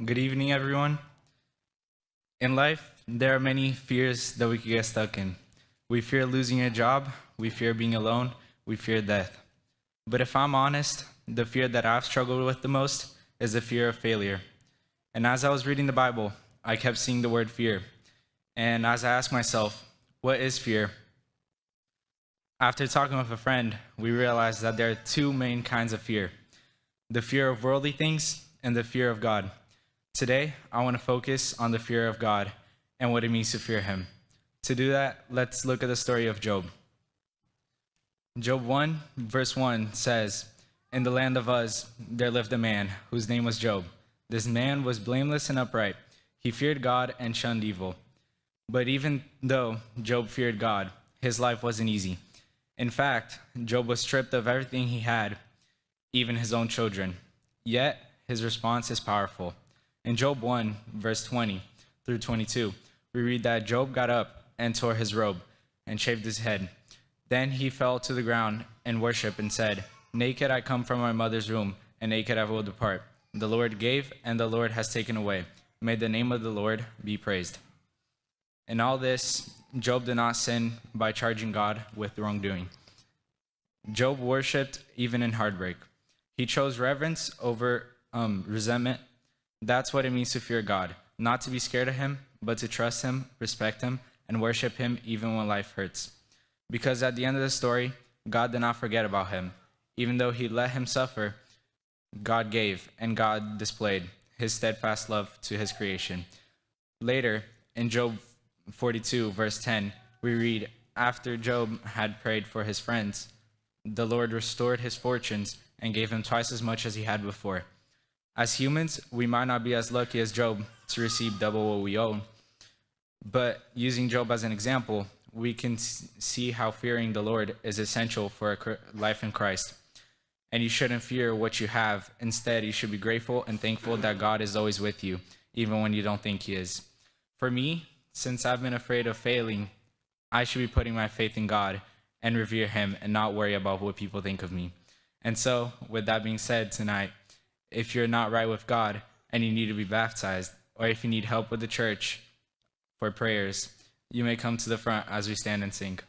Good evening, everyone. In life, there are many fears that we can get stuck in. We fear losing a job, we fear being alone, we fear death. But if I'm honest, the fear that I've struggled with the most is the fear of failure. And as I was reading the Bible, I kept seeing the word fear. And as I asked myself, what is fear? After talking with a friend, we realized that there are two main kinds of fear: the fear of worldly things and the fear of God. Today, I want to focus on the fear of God and what it means to fear Him. To do that, let's look at the story of Job. Job 1, verse 1 says, "In the land of Uz, there lived a man whose name was Job. This man was blameless and upright. He feared God and shunned evil." But even though Job feared God, his life wasn't easy. In fact, Job was stripped of everything he had, even his own children. Yet, his response is powerful. In Job 1, verse 20 through 22, we read that Job got up and tore his robe and shaved his head. Then he fell to the ground and worshiped and said, "Naked I come from my mother's womb, and naked I will depart. The Lord gave, and the Lord has taken away. May the name of the Lord be praised." In all this, Job did not sin by charging God with wrongdoing. Job worshipped even in heartbreak. He chose reverence over resentment. That's what it means to fear God, not to be scared of Him, but to trust Him, respect Him, and worship Him even when life hurts. Because at the end of the story, God did not forget about him. Even though he let him suffer, God gave, and God displayed His steadfast love to His creation. Later, in Job 42, verse 10, we read, "After Job had prayed for his friends, the Lord restored his fortunes and gave him twice as much as he had before." As humans, we might not be as lucky as Job to receive double what we own. But using Job as an example, we can see how fearing the Lord is essential for a life in Christ. And you shouldn't fear what you have. Instead, you should be grateful and thankful that God is always with you, even when you don't think He is. For me, since I've been afraid of failing, I should be putting my faith in God and revere Him and not worry about what people think of me. And so, with that being said tonight, if you're not right with God and you need to be baptized, or if you need help with the church for prayers, you may come to the front as we stand and sing.